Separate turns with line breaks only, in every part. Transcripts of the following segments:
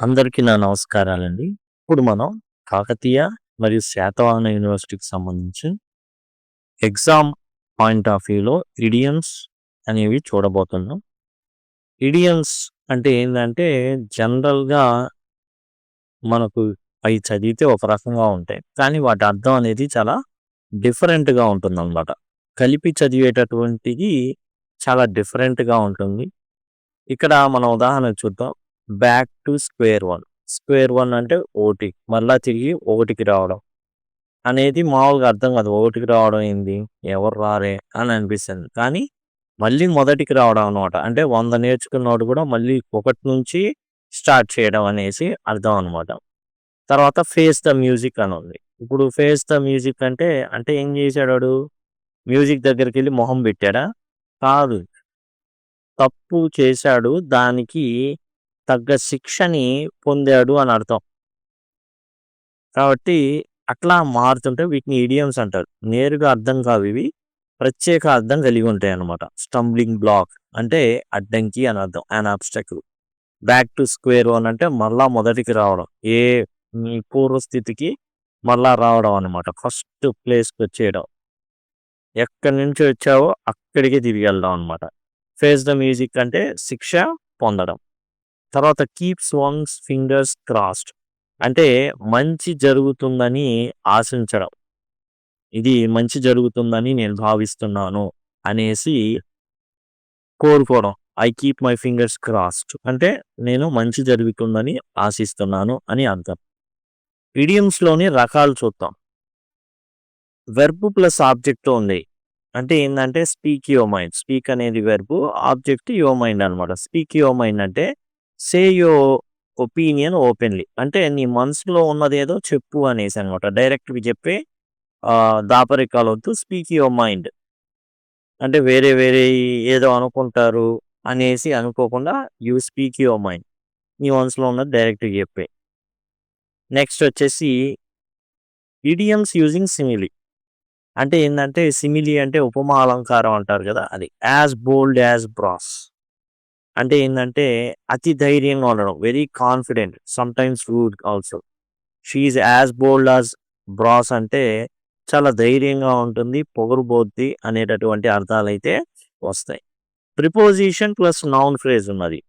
అందరికీ నా నమస్కారాలండి. ఇప్పుడు మనం కాకతీయ మరియు శాతవాహన యూనివర్సిటీకి సంబంధించి ఎగ్జామ్ పాయింట్ ఆఫ్ వ్యూలో ఇడియమ్స్ అనేవి చూడబోతున్నాం. ఇడియమ్స్ అంటే ఏందంటే జనరల్‌గా మనకు అయి చదివితే ఒక రకంగా ఉంటాయి. కానీ వాటి అర్థం అనేది చాలా డిఫరెంట్‌గా ఉంటుందనమాట. కలిపి చదివేటటువంటిది చాలా డిఫరెంట్‌గా ఉంటుంది. ఇక్కడ మనం ఉదాహరణకు చూద్దాం. Back to square one. Square one అంటే 1 మళ్ళా తిరిగి 1కి రావడం అనేది మామూలుగా అర్థం కాదు. 1కి రావడం ఏంది? ఎవరు రారే అని అనిపిస్తుంది. కానీ మళ్ళీ మొదటికి రావడం అనమాట. అంటే 100 నేర్చుకున్నోడు కూడా మళ్ళీ 1 నుంచి స్టార్ట్ చేయడం అనేసి అర్థం అనమాట. తర్వాత ఫేస్ ద మ్యూజిక్ అని ఉంది. ఇప్పుడు ఫేస్ ద మ్యూజిక్ అంటే ఏం చేశాడు వాడు? మ్యూజిక్ దగ్గరికెళ్ళి మొహం పెట్టాడా? కాదు. తప్పు చేశాడు. దానికి తగ్గ శిక్షని పొందాడు అని అర్థం. కాబట్టి అట్లా మారుతుంటే వీటిని ఇడియమ్స్ అంటారు. నేరుగా అర్థం కావు ఇవి. ప్రత్యేక అర్థం కలిగి ఉంటాయి అన్నమాట. స్టంబ్లింగ్ బ్లాక్ అంటే అడ్డంకి అని అర్థం. An obstacle. Back to square one అంటే మళ్ళా మొదటికి రావడం. మీ పూర్వస్థితికి మళ్ళా రావడం అన్నమాట. ఫస్ట్ ప్లేస్‌కి వచ్చేయడం. ఎక్కడి నుంచి వచ్చావో అక్కడికే తిరిగి వెళ్ళడం అన్నమాట. ఫేస్ ద మ్యూజిక్ అంటే శిక్ష పొందడం. తర్వాత కీప్స్ వన్స్ ఫింగర్స్ క్రాస్డ్ అంటే మంచి జరుగుతుందని ఆశించడం. ఇది మంచి జరుగుతుందని నేను భావిస్తున్నాను అనేసి కోరుకోవడం. I keep my fingers crossed అంటే నేను మంచి జరుగుతుందని ఆశిస్తున్నాను అని అర్థం. ఇడియమ్స్‌లోని రకాలు చూద్దాం. వెర్బ్ ప్లస్ ఆబ్జెక్ట్‌తో ఉంది. అంటే ఏందంటే స్పీక్ యువర్ మైండ్. స్పీక్ అనేది వెర్బ్, ఆబ్జెక్ట్ యువర్ మైండ్ అనమాట. స్పీక్ యువర్ మైండ్ అంటే సే యువర్ ఒపీనియన్ ఓపెన్‌లీ. అంటే నీ మనసులో ఉన్నదేదో చెప్పు అనేసి అనమాట. డైరెక్ట్‌గా చెప్పే దాపరికాలొద్దు. Speak your mind. అంటే వేరే వేరే ఏదో అనుకుంటారు అనేసి అనుకోకుండా యూ స్పీక్ యువర్ మైండ్. నీ మనసులో ఉన్నది డైరెక్ట్‌గా చెప్పేయి. నెక్స్ట్ వచ్చేసి ఇడియమ్స్ యూజింగ్ సిమిలీ. అంటే ఏందంటే సిమిలీ అంటే ఉపమా అలంకారం అంటారు కదా! అది. As bold as brass. అంటే ఏందంటే అతి ధైర్యంగా ఉండడం. Very confident. Sometimes rude also. She is as bold as brass అంటే చాలా ధైర్యంగా ఉంటుంది, పొగరుబోద్ది అనేటటువంటి అర్థాలైతే వస్తాయి. ప్రిపోజిషన్ ప్లస్ నౌన్ ఫ్రేజ్ ఉన్నది.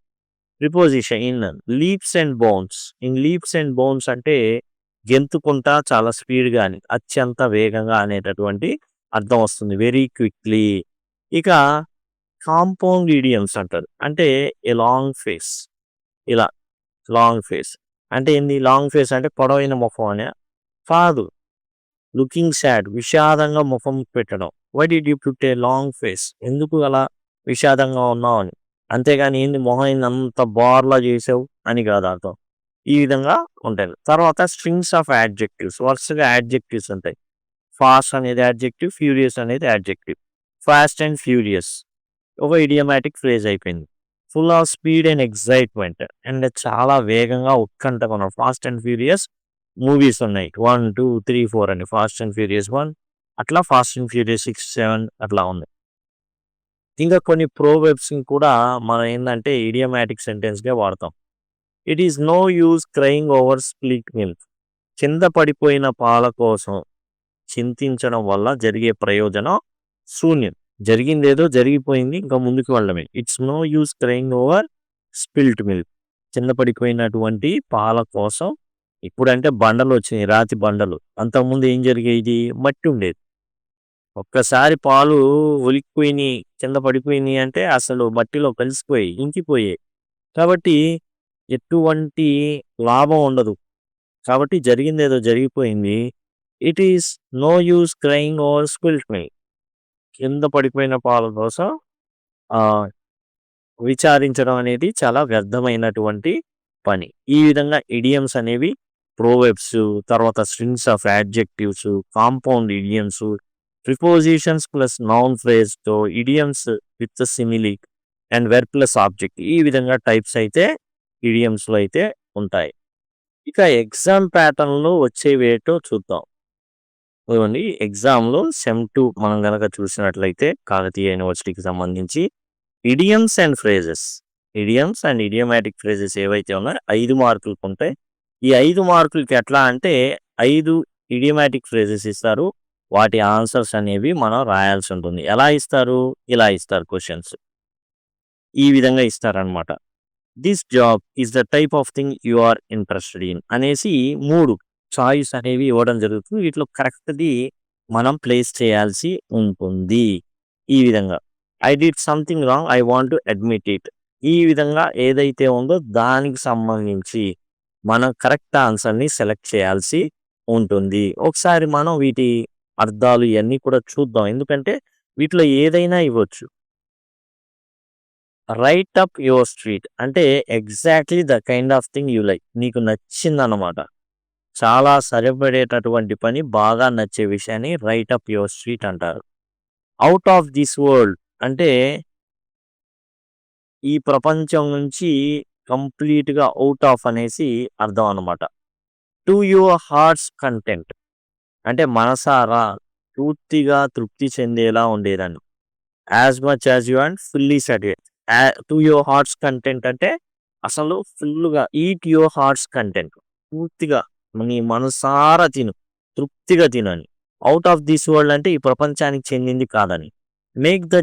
Preposition in leaps and bounds. In leaps and bounds అంటే గెంతుకుంటా చాలా స్పీడ్‌గా అని, అత్యంత వేగంగా అనేటటువంటి అర్థం వస్తుంది. Very quickly. ఇక కాంపౌండ్ ఇడియమ్స్ అంటారు. అంటే ఏ లాంగ్ ఫేస్. ఇలా లాంగ్ ఫేస్. అంటే ఏంది? లాంగ్ ఫేస్ అంటే పొడవైన మొఖం అనా? కాదు. లుకింగ్ సాడ్ విషాదంగా ముఖం పెట్టడం. Why did you put a long face? ఎందుకు అలా విషాదంగా ఉన్నావు అని. అంతేగాని ఏంది మొహం ఏంది అంత బోర్లా చేసావు అని కాదు అర్థం. ఈ విధంగా ఉంటాయి. తర్వాత స్ట్రింగ్స్ ఆఫ్ యాడ్జెక్టివ్స్. వరుసగా యాడ్జెక్టివ్స్ ఉంటాయి. ఫాస్ట్ అనేది యాడ్జెక్టివ్, ఫ్యూరియస్ అనేది యాడ్జెక్టివ్. ఫాస్ట్ అండ్ ఫ్యూరియస్ ఒక ఇడియోమాటిక్ ఫ్రేజ్ అయిపోయింది. Full of speed and excitement and చాలా వేగంగా ఉత్కంఠగా ఉన్నాం. ఫాస్ట్ అండ్ ఫ్యూరియస్ మూవీస్ ఉన్నాయి. 1, 2, 3, 4 అని. ఫాస్ట్ అండ్ ఫ్యూరియస్ 1 అట్లా ఫాస్ట్ అండ్ ఫ్యూరియస్ 6, 7 అట్లా ఉంది. ఇంకా కొన్ని ప్రోవెర్బ్స్‌ని కూడా మనం ఏందంటే ఇడియోమాటిక్ సెంటెన్స్‌గా వాడతాం. It is no use crying over spilled milk. కింద పడిపోయిన పాల కోసం చింతించడం వల్ల జరిగే ప్రయోజనం శూన్యం. జరిగిందేదో జరిగిపోయింది. ఇంకా ముందుకు వెళ్ళడమే. It's no use crying over spilled milk. కింద పడిపోయినటువంటి పాల కోసం ఇప్పుడంటే బండలు వచ్చినాయి. రాతి బండలు. అంతకుముందు ఏం జరిగేది? మట్టి ఉండేది. ఒక్కసారి పాలు ఒలికిపోయినాయి, కింద పడిపోయినాయి అంటే అసలు మట్టిలో కలిసిపోయాయి, ఇంకిపోయాయి. కాబట్టి ఎటువంటి లాభం ఉండదు. కాబట్టి జరిగిందేదో జరిగిపోయింది. It is no use crying over spilled milk. కింద పడిపోయిన పాల కోసం ఆహ్, విచారించడం అనేది చాలా వ్యర్థమైనటువంటి పని. ఈ విధంగా ఇడియమ్స్ అనేవి ప్రోవెర్బ్స్, తర్వాత strings of adjectives, compound idioms, prepositions plus noun ఫ్రేజ్‌తో idioms with simile and verb plus object. ఈ విధంగా టైప్స్ అయితే ఇడియమ్స్‌లో అయితే ఉంటాయి. ఇక ఎగ్జామ్ ప్యాటర్న్‌లో వచ్చేవేటో చూద్దాం. ఇదిగోండి ఎగ్జామ్‌లో సెమ్ 2 మనం గనక చూసినట్లయితే కాకతీయ యూనివర్సిటీకి సంబంధించి idioms and phrases. Idioms and idiomatic phrases ఏవైతే ఉన్నాయో 5 మార్కులకు ఉంటాయి. ఈ 5 మార్కులకి ఎట్లా అంటే 5 ఇడియోమాటిక్ ఫ్రేజెస్ ఇస్తారు. వాటి ఆన్సర్స్ అనేవి మనం రాయాల్సి ఉంటుంది. ఎలా ఇస్తారు? ఇలా ఇస్తారు క్వెషన్స్. ఈ విధంగా ఇస్తారనమాట. This job is the type of thing you are interested in అనేసి 3 చాయిస్ అనేవి ఇవ్వడం జరుగుతుంది. వీటిలో కరెక్ట్‌ది మనం ప్లేస్ చేయాల్సి ఉంటుంది. ఈ విధంగా. I did something wrong. I want to admit it. ఈ విధంగా ఏదైతే ఉందో దానికి సంబంధించి మనం కరెక్ట్ ఆన్సర్‌ని సెలెక్ట్ చేయాల్సి ఉంటుంది. ఒకసారి మనం వీటి అర్థాలు ఇయన్నీ కూడా చూద్దాం. ఎందుకంటే వీటిలో ఏదైనా ఇవ్వచ్చు. రైట్ అప్ యువర్ స్ట్రీట్ అంటే exactly the kind of thing you like. నీకు నచ్చిందన్నమాట. చాలా సరిపడేటటువంటి పని, బాగా నచ్చే విషయాన్ని రైట్ అప్ యువర్ స్ట్రీట్ అంటారు. ఔట్ ఆఫ్ దిస్ వరల్డ్ అంటే ఈ ప్రపంచం నుంచి కంప్లీట్‌గా ఔట్ ఆఫ్ అనేసి అర్థం అన్నమాట. టు యువర్ హార్ట్స్ కంటెంట్ అంటే మనసారా పూర్తిగా తృప్తి చెందేలా ఉండేదాన్ని. As much as you and fully satisfied. To your hearts content అంటే అసలు ఫుల్‌గా ఈట్ యువర్ హార్ట్స్ కంటెంట్. పూర్తిగా నీ మనసారా తిను. తృప్తిగా తిను అని. ఔట్ ఆఫ్ దిస్ వరల్డ్ అంటే ఈ ప్రపంచానికి చెందింది కాదని. Make the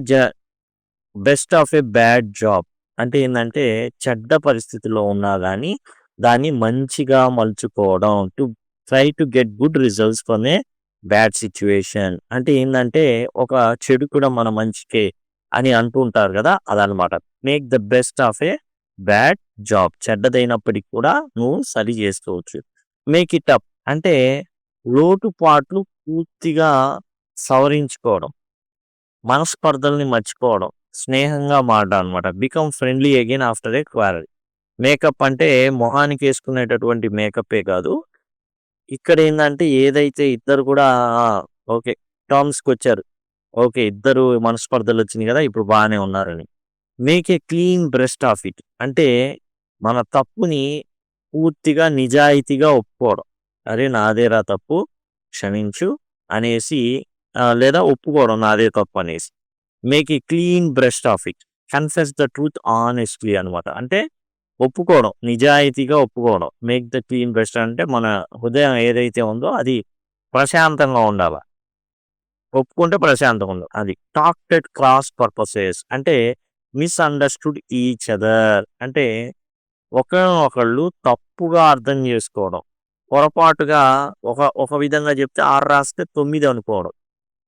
best of a bad job అంటే ఏందంటే చెడ్డ పరిస్థితిలో ఉన్నా గానీ దాన్ని మంచిగా మలుచుకోవడం. To try to get good results from a bad situation అంటే ఏందంటే ఒక చెడు కూడా మన మంచికే అని అంటూ ఉంటారు కదా! అదనమాట. Make the best of a bad job చెడ్డదైనప్పటికి కూడా నువ్వు సరి చేసుకోవచ్చు. మేక్ ఇట్ అప్ అంటే లోటుపాట్లు పూర్తిగా సవరించుకోవడం. మనస్పర్ధల్ని మర్చిపోవడం. స్నేహంగా మారడం అనమాట. బికమ్ ఫ్రెండ్లీ అగైన్ ఆఫ్టర్ ఏ క్వారల్. మేకప్ అంటే మొహానికి వేసుకునేటటువంటి మేకప్పే కాదు. ఇక్కడ ఏందంటే ఏదైతే ఇద్దరు కూడా ఓకే. టర్మ్స్‌కొచ్చారు. ఓకే. ఇద్దరు మనస్పర్ధలొచ్చినాయి గదా! ఇప్పుడు బానే ఉన్నారని. Make a clean breast of it. అంటే మన తప్పుని పూర్తిగా నిజాయితీగా ఒప్పుకోవడం. అరే! నాదేరా తప్పు క్షమించు అనేసి లేదా ఒప్పుకోవడం నాదే తప్పనేసి. Make a clean breast of it. Confess the truth honestly అనమాట. అంటే ఒప్పుకోవడం. నిజాయితీగా ఒప్పుకోవడం. మేక్ ద క్లీన్ బ్రెస్ట్ అంటే మన హృదయం ఏదైతే ఉందో అది ప్రశాంతంగా ఉండాల. ఒప్పుకుంటే ప్రశాంతంగా ఉండదు. అది. టాక్డ్ ఎట్ క్రాస్ పర్పసెస్ అంటే మిస్‌అండర్‌స్టూడ్ ఈచ్ అదర్ అంటే ఒకళ్ళనొకళ్ళు తప్పుగా అర్థం చేసుకోవడం. పొరపాటుగా ఒక ఒక విధంగా చెప్తే 6 రాస్తే 9 అనుకోవడం.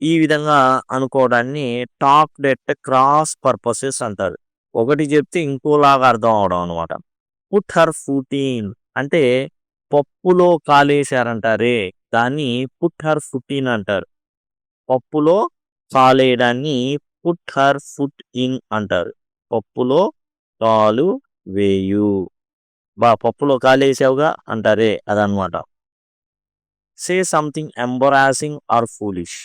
ఈ విధంగా అనుకోవడాన్ని టాక్డ్ ఎట్ క్రాస్ పర్పసెస్ అంటారు. ఒకటి చెప్తే ఇంకోలాగా అర్థం అవ్వడం అనమాట. పుట్ హర్ ఫుట్ ఇన్ అంటే పప్పులో కాలేశారంటారే దాన్ని పుట్ హర్ ఫుట్ ఇన్ అంటారు. పప్పులో కాలేయడాన్ని పుట్ హర్ ఫుట్ ఇన్ అంటారు. పప్పులో కాలు వేయు. పప్పులో కాలేసావుగా అంటారే అదనమాట. Say something embarrassing or foolish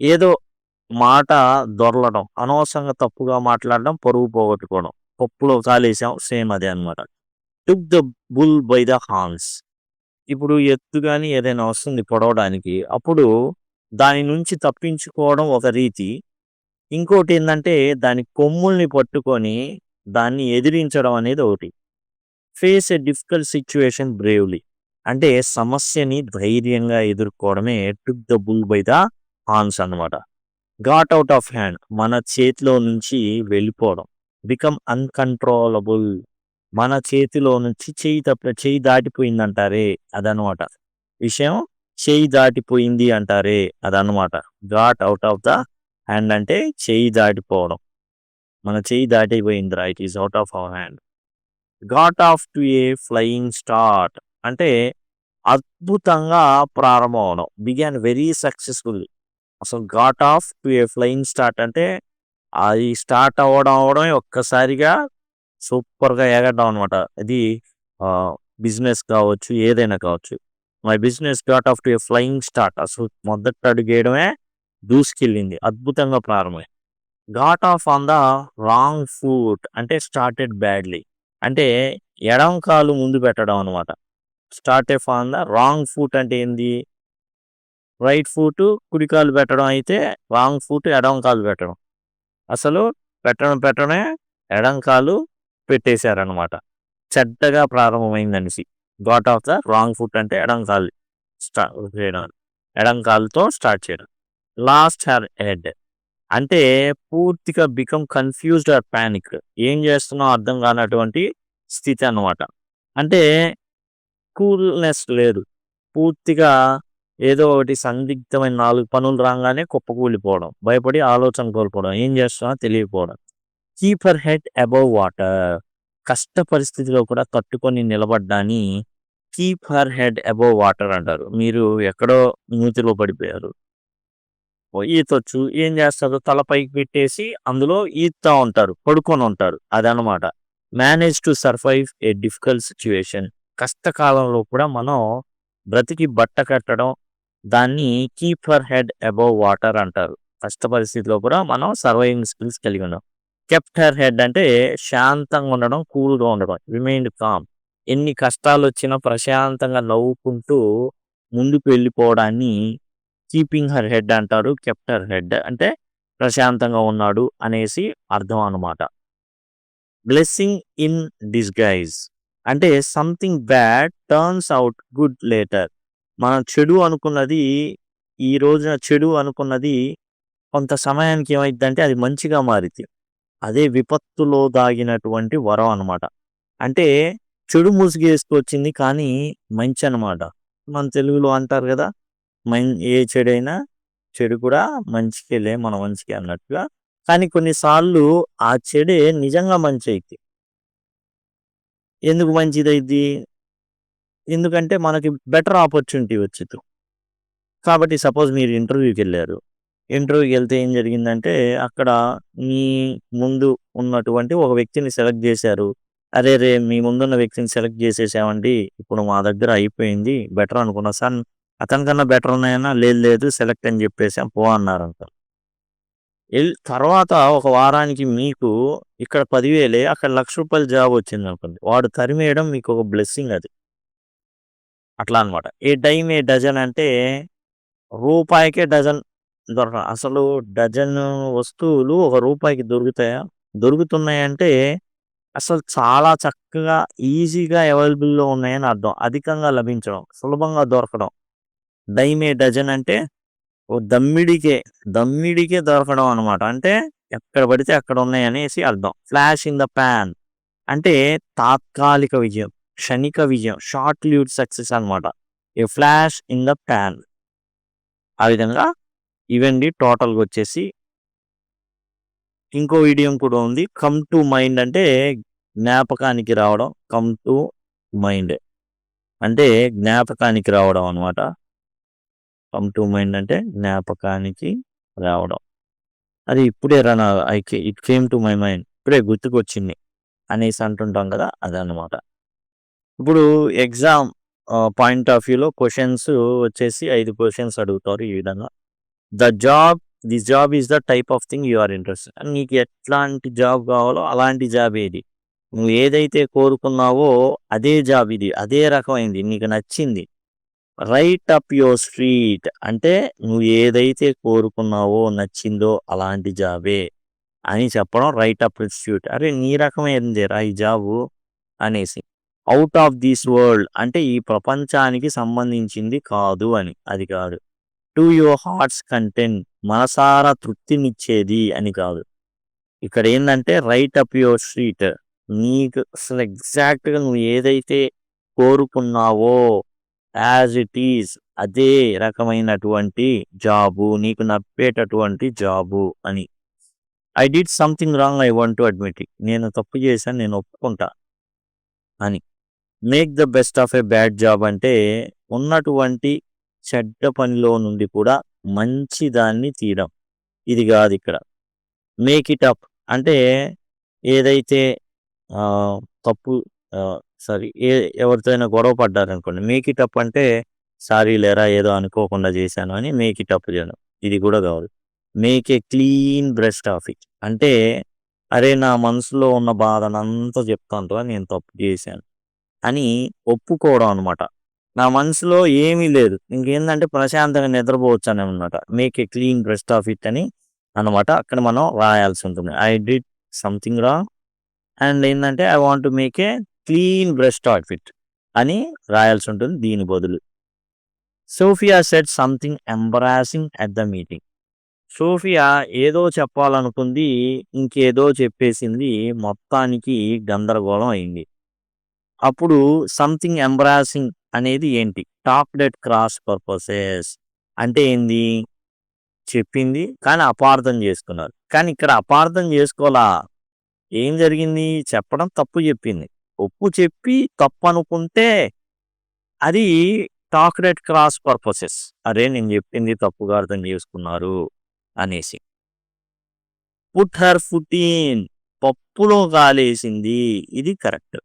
ఏదో మాట దొర్లడం, అనవసరంగా తప్పుగా మాట్లాడడం, పరువు పోగొట్టుకోవడం. పప్పులో కాలేసాం సేమ్ అదే అనమాట. టుక్ the bull by the horns ఇప్పుడు ఎత్తు గాని ఏదైనా వస్తుంది పొడవడానికి. అప్పుడు దాని నుంచి తప్పించుకోవడం ఒక రీతి. ఇంకోటేందంటే దాని కొమ్ముల్ని పట్టుకొని దాన్ని ఎదిరించడం అనేది ఒకటి. Face a difficult situation bravely అంటే సమస్యని ధైర్యంగా ఎదుర్కోవడమే took the bull by the horns అన్నమాట. గాట్ ఔట్ ఆఫ్ హ్యాండ్ మన చేతిలో నుంచి వెళ్ళిపోవడం. బికమ్ అన్‌కంట్రోలబుల్ మన చేతిలో నుంచి చెయ్యి దాటిపోయిందంటారే అదనమాట. విషయం చెయ్యి దాటిపోయింది అంటారే అదనమాట. Got out of the hand అంటే చెయ్యి దాటిపోవడం. మన చెయ్యి దాటిపోయిందిరా it is out of our hand. Got off to a flying start అంటే అద్భుతంగా ప్రారంభం అవడం. బిగాన్ వెరీ సక్సెస్‌ఫుల్లీ అసలు got off to a flying start అంటే అది స్టార్ట్ అవ్వడమే ఒక్కసారిగా సూపర్‌గా ఎగరడం అనమాట. ఇది బిజినెస్ కావచ్చు, ఏదైనా కావచ్చు. My business got off to a flying start అసలు మొదటి అడుగేయడమే దూసుకెళ్ళింది. అద్భుతంగా ప్రారంభమై. Got of on the wrong foot అంటే స్టార్టెడ్ బ్యాడ్‌లీ అంటే ఎడమ కాలు ముందు పెట్టడం అనమాట. Start on the wrong foot అంటే ఏంది? రైట్ ఫుట్ కుడి కాలు పెట్టడం అయితే రాంగ్ ఫుట్ ఎడమ కాలు పెట్టడం. అసలు పెట్టడమే ఎడమ కాలు పెట్టేశారనమాట. చెడ్డగా ప్రారంభమైందనేసి. Got off the wrong foot అంటే ఎడం కాలు చేయడం. ఎడం కాలుతో స్టార్ట్ చేయడం. లాస్ట్ హర్ హెడ్ అంటే పూర్తిగా బికమ్ కన్‌ఫ్యూజ్డ్ ఆర్ పానిక్. ఏం చేస్తున్నామో అర్థం కానటువంటి స్థితి అన్నమాట. అంటే కూల్‌నెస్ లేదు. పూర్తిగా ఏదో ఒకటి సందిగ్ధమైన 4 పనులు రాంగానే కుప్పకూలిపోవడం. భయపడి ఆలోచన కోల్పోవడం. ఏం చేస్తున్నామో తెలియకపోవడం. Keep her head above water. కష్ట పరిస్థితిలో కూడా తట్టుకొని నిలబడ్డాన్ని keep her head above water అంటారు. మీరు ఎక్కడో నూతిలో పడిపోయారు. ఈతొచ్చు. ఏం చేస్తారు? తల పైకి పెట్టేసి అందులో ఈదుతా ఉంటారు. పడుకొని ఉంటారు. అదనమాట. Manage to survive a difficult situation. కష్టకాలంలో కూడా మనం బ్రతికి బట్ట కట్టడం దాన్ని keep her head above water అంటారు. కష్ట పరిస్థితిలో కూడా మనం సర్వైవింగ్ స్కిల్స్ కలిగి ఉన్నాం. కెప్ట్ హర్ హెడ్ అంటే శాంతంగా ఉండడం, కూల్‌గా ఉండడం. Remained calm. ఎన్ని కష్టాలు వచ్చినా ప్రశాంతంగా నవ్వుకుంటూ ముందుకు వెళ్ళిపోవడాన్ని కీపింగ్ హర్ హెడ్ అంటారు. కెప్ట్ హర్ హెడ్ అంటే ప్రశాంతంగా ఉన్నాడు అనేసి అర్థం అన్నమాట. బ్లెస్సింగ్ ఇన్ డిస్‌గైజ్ అంటే something bad turns out good later. మనం చెడు అనుకున్నది ఈ రోజున చెడు అనుకున్నది కొంత సమయానికి ఏమైద్దంటే అది మంచిగా మారిద్ది. అదే విపత్తులో దాగినటువంటి వరం అన్నమాట. అంటే చెడు ముసుగేసుకొచ్చింది కానీ మంచి అన్నమాట. మన తెలుగులో అంటారు కదా! ఏ చెడైనా చెడు కూడా మంచికేలే మన మంచికే అన్నట్టుగా. కానీ కొన్నిసార్లు ఆ చెడే నిజంగా మంచయిద్ది. ఎందుకు మంచిదయిద్ది? ఎందుకంటే మనకి బెటర్ ఆపర్చునిటీ వచ్చిద్ది. కాబట్టి సపోజ్ మీరు ఇంటర్వ్యూకెళ్లారు. ఇంటర్వ్యూకెళ్తే ఏం జరిగిందంటే అక్కడ మీ ముందు ఉన్నటువంటి ఒక వ్యక్తిని సెలెక్ట్ చేశారు. అరెరే! మీ ముందున్న వ్యక్తిని సెలెక్ట్ చేసేసామండి. ఇప్పుడు మా దగ్గర అయిపోయింది. బెటర్ అనుకున్నా. సార్ అతనికన్నా బెటర్ ఉన్నాయన్నా లేదు లేదు సెలెక్ట్ అని చెప్పేసాం పో అన్నారంట. తర్వాత ఒక వారానికి మీకు ఇక్కడ 10,000 అక్కడ ₹1,00,000 జాబ్ వచ్చిందనుకోండి. వాడు తరిమేయడం మీకు ఒక బ్లెస్సింగ్ అది. అట్లా అన్నమాట. ఏ డైమ్ ఏ డజన్ అంటే రూపాయికే డజన్ అసలు డజన్ వస్తువులు ఒక రూపాయికి దొరుకుతాయా? దొరుకుతున్నాయంటే అసలు చాలా చక్కగా ఈజీగా అవైలబుల్‌లో ఉన్నాయని అర్థం. అధికంగా లభించడం, సులభంగా దొరకడం. డైమ్ ఏ డజన్ అంటే ఓ దమ్మిడికే దొరకడం అనమాట. అంటే ఎక్కడ పడితే అక్కడ ఉన్నాయనేసి అర్థం. ఫ్లాష్ ఇన్ ద పాన్ అంటే తాత్కాలిక విజయం, క్షణిక విజయం, షార్ట్ లివ్డ్ సక్సెస్ అనమాట. ఏ ఫ్లాష్ ఇన్ ద పాన్. ఆ విధంగా ఇవండి టోటల్‌గా వచ్చేసి. ఇంకో ఇడియం కూడా ఉంది. కమ్ టు మైండ్ అంటే జ్ఞాపకానికి రావడం. కమ్ టు మైండ్ అంటే జ్ఞాపకానికి రావడం అనమాట. కమ్ టు మైండ్ అంటే జ్ఞాపకానికి రావడం. అది ఇప్పుడే it came to my mind. ఇప్పుడే గుర్తుకొచ్చింది అనేసి అంటుంటాం కదా! అదనమాట. ఇప్పుడు ఎగ్జామ్ పాయింట్ ఆఫ్ వ్యూలో క్వెషన్స్ వచ్చేసి 5 క్వెషన్స్ అడుగుతారు ఈ విధంగా. This job is the type of thing you are interested. నీకు ఎట్లాంటి జాబ్ కావాలో అలాంటి జాబ్ ఏది? నువ్వు ఏదైతే కోరుకున్నావో అదే జాబ్ ఇది. అదే రకమైంది. నీకు నచ్చింది. రైట్ అప్ యువర్ స్ట్రీట్ అంటే నువ్వు ఏదైతే కోరుకున్నావో నచ్చిందో అలాంటి జాబే అని చెప్పడం రైట్ అప్ స్ట్రీట్. అరే నీ రకమైందిరా ఈ జాబు అనేసి. అవుట్ ఆఫ్ దిస్ వరల్డ్ అంటే ఈ ప్రపంచానికి సంబంధించింది కాదు అని. అది కాదు. టు యువర్ హార్ట్స్ కంటెంట్ మనసారా తృప్తినిచ్చేది అని కాదు. ఇక్కడ ఏంటంటే రైట్ అప్ యువర్ స్ట్రీట్ నీకు అసలు ఎగ్జాక్ట్‌గా నువ్వు ఏదైతే కోరుకున్నావో యాజ్ ఇట్ ఈజ్ అదే రకమైనటువంటి జాబు. నీకు నప్పేటటువంటి జాబు అని. I did something wrong I want to admit it. నేను తప్పు చేశాను నేను ఒప్పుకుంటా అని. Make the best of a bad job అంటే ఉన్నటువంటి చెడ్డ పనిలో నుండి కూడా మంచి దాన్ని తీయడం. ఇది కాదు ఇక్కడ. మేక్ ఇట్ అప్ అంటే ఏదైతే తప్పు సారీ ఎవరితో అయినా గొడవ పడ్డారనుకోండి. మేక్ ఇట్ అప్ అంటే సారీ లేరా ఏదో అనుకోకుండా చేశాను అని మేక్ ఇట్ అప్ చేయడం. ఇది కూడా కాదు. Make a clean breast of it అంటే అరే నా మనసులో ఉన్న బాధనంతా చెప్తానురా నేను తప్పు చేశాను అని ఒప్పుకోవడం అనమాట. నా మనసులో ఏమీ లేదు. ఇంకేందంటే ప్రశాంతంగా నిద్రపోవచ్చు అని అనమాట. Make a clean breast of it అని అనమాట. అక్కడ మనం రాయాల్సి ఉంటుంది. I did something wrong and ఏంటంటే I want to make a clean brushed outfit అని రాయాల్సి ఉంటుంది దీని బదులు. Sophia said something embarrassing at the meeting. Sophia ఏదో చెప్పాలనుకుంది. ఇంకేదో చెప్పేసింది. మొత్తానికి గందరగోళం అయింది. అప్పుడు సంథింగ్ ఎంబరాసింగ్ అనేది ఏంటి? టాక్డ్ ఎట్ క్రాస్ పర్పసెస్ అంటే ఏంది? చెప్పింది కానీ అపార్థం చేసుకున్నారు. కానీ ఇక్కడ అపార్థం చేసుకోలా. ఏం జరిగింది? చెప్పడం తప్పు చెప్పింది. ఒప్పు చెప్పి తప్పు అనుకుంటే అది టాక్డ్ ఎట్ క్రాస్ పర్పసెస్. అరే నేను చెప్పింది తప్పుగా అర్థం చేసుకున్నారు అనేసి. పుట్ హర్ ఫుట్ ఇన్ పప్పులో కాలేసింది. ఇది కరెక్ట్.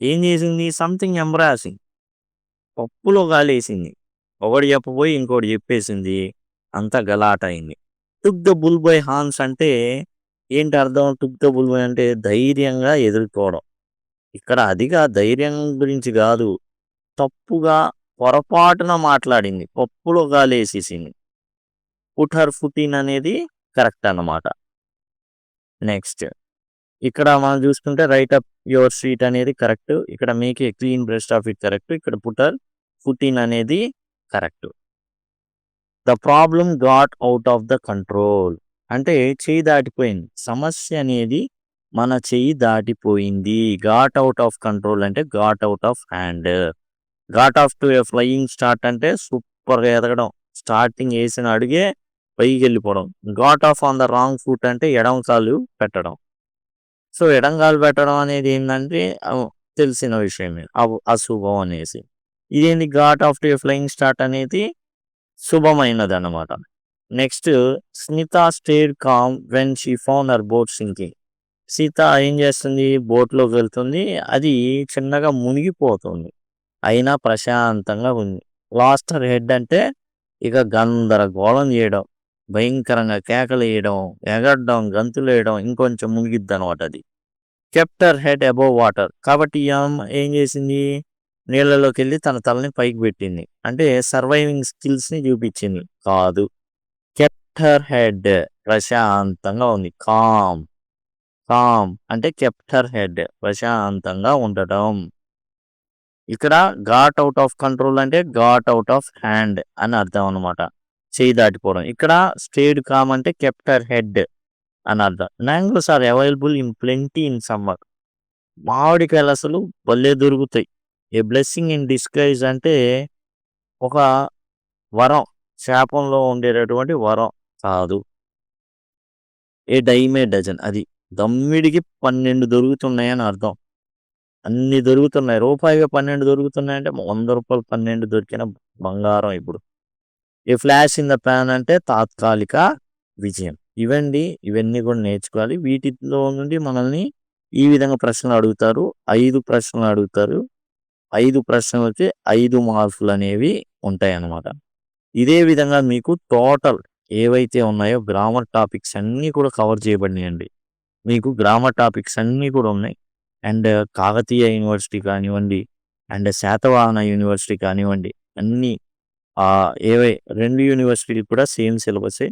ఏం చేసింది? Something embarrassing. పప్పులో కాలేసింది. ఒకటి చెప్పబోయి ఇంకోటి చెప్పేసింది. అంతా గలాట అయింది. టుక్ ద బుల్ బై హార్న్స్ అంటే ఏంటి అర్థం? టుక్ ద బుల్ బై అంటే ధైర్యంగా ఎదుర్కోవడం. ఇక్కడ అదిగా ధైర్యం గురించి కాదు. తప్పుగా పొరపాటున మాట్లాడింది. పప్పులో కాలేసేసింది. పుట్ హర్ ఫుట్ ఇన్ అనేది కరెక్ట్ అన్నమాట. నెక్స్ట్ ఇక్కడ మనం చూసుకుంటే రైట్ అప్ యువర్ స్ట్రీట్ అనేది కరెక్ట్. ఇక్కడ make a clean brush of it correct. ఇక్కడ పుట్ హర్ ఫుట్ ఇన్ అనేది correct. The problem got out of the control అంటే చెయ్యి దాటిపోయింది. సమస్య అనేది మన చెయ్యి దాటిపోయింది. గాట్ అవుట్ ఆఫ్ కంట్రోల్ అంటే got out of hand. Got off to a flying start అంటే సూపర్గా ఎదగడం. స్టార్టింగ్ వేసిన అడుగే పైకి వెళ్ళిపోవడం. Got of on the wrong foot అంటే ఎడమ కాలు పెట్టడం. సో ఎడం కాలు పెట్టడం అనేది ఏంటంటే తెలిసిన విషయమే. అశుభం అనేసి. ఇదేంటి? Got off to a flying start అనేది శుభమైనది అన్నమాట. Next Smita stayed calm when she found her boat sinking. Sita ఏం చేస్తుంది? బోట్లోకి వెళ్తుంది. అది చిన్నగా మునిగిపోతుంది. అయినా ప్రశాంతంగా ఉంది. లాస్ట్ హర్ హెడ్ అంటే ఇక గందరగోళం చేయడం, భయంకరంగా కేకలు వేయడం, ఎగరడం, గంతులు వేయడం, ఇంకొంచెం మునిగిద్ది అనమాట అది. Kept her head above water కాబట్టి ఏం చేసింది? నీళ్ళలోకి వెళ్ళి తన తలని పైకి పెట్టింది. అంటే సర్వైవింగ్ స్కిల్స్ని చూపించింది కాదు. కెప్ట్ హర్ హెడ్ ప్రశాంతంగా ఉంది. కామ్ అంటే కెప్ట్ హర్ హెడ్ ప్రశాంతంగా ఉండటం. ఇక్కడ గాట్ అవుట్ ఆఫ్ కంట్రోల్ అంటే గాట్ అవుట్ ఆఫ్ హ్యాండ్ అని అర్థం అనమాట. చేయి దాటిపోవడం. ఇక్కడ స్టేడ్ కామ్ అంటే కెప్ట్ హర్ హెడ్ అని అర్థం. Mangoes are available in plenty in summer. మామిడికాయలు అసలు భలే దొరుకుతాయి. ఏ బ్లెస్సింగ్ ఇన్ డిస్గైజ్ అంటే ఒక వరం. శాపంలో ఉండేటటువంటి వరం కాదు. ఏ డైమ్ ఏ డజన్ అది దమ్మిడికి 12 దొరుకుతున్నాయని అర్థం. అన్ని దొరుకుతున్నాయి. రూపాయిగా 12 దొరుకుతున్నాయంటే 100 రూపాయలు 12 దొరికిన బంగారం ఇప్పుడు. ఏ ఫ్లాష్ ఇన్ ద ప్యాన్ అంటే తాత్కాలిక విజయం. ఇవన్నీ కూడా నేర్చుకోవాలి. వీటిలో నుండి మనల్ని ఈ విధంగా ప్రశ్నలు అడుగుతారు. 5 ప్రశ్నలు అడుగుతారు. 5 ప్రశ్నలకి 5 మార్కులు అనేవి ఉంటాయి అన్నమాట. ఇదే విధంగా మీకు టోటల్ ఏవైతే ఉన్నాయో గ్రామర్ టాపిక్స్ అన్నీ కూడా కవర్ చేయబడినాయండి. మీకు గ్రామర్ టాపిక్స్ అన్నీ కూడా ఉన్నాయి. అండ్ కాకతీయ యూనివర్సిటీ కానివ్వండి, అండ్ శాతవాహన యూనివర్సిటీ కానివ్వండి, అన్నీ 2 యూనివర్సిటీలు కూడా సేమ్ సిలబసే.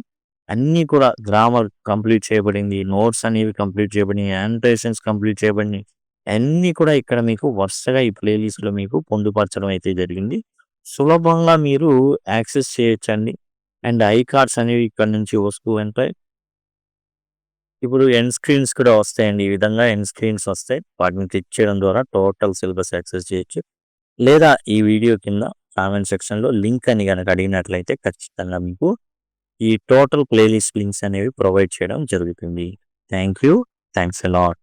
అన్నీ కూడా గ్రామర్ కంప్లీట్ చేయబడింది. నోట్స్ అనేవి కంప్లీట్ చేయబడినాయి. యానిటేషన్స్ కంప్లీట్ చేయబడినాయి. అన్నీ కూడా ఇక్కడ మీకు వరుసగా ఈ ప్లేలిస్ట్లో మీకు పొందుపరచడం అయితే జరిగింది. సులభంగా మీరు యాక్సెస్ చేయొచ్చండి. అండ్ ఐ కార్డ్స్ అనేవి ఇక్కడ నుంచి వస్తూ ఉంటాయి. ఇప్పుడు ఎండ్ స్క్రీన్స్ కూడా వస్తాయండి. ఈ విధంగా ఎండ్ స్క్రీన్స్ వస్తాయి. వాటిని క్లిక్ చేయడం ద్వారా టోటల్ సిలబస్ యాక్సెస్ చేయొచ్చు. లేదా ఈ వీడియో కింద కామెంట్ సెక్షన్లో లింక్ అని కనుక అడిగినట్లయితే ఖచ్చితంగా మీకు ఈ టోటల్ ప్లేలిస్ట్ లింక్స్ అనేవి ప్రొవైడ్ చేయడం జరుగుతుంది. Thank you. Thanks a lot.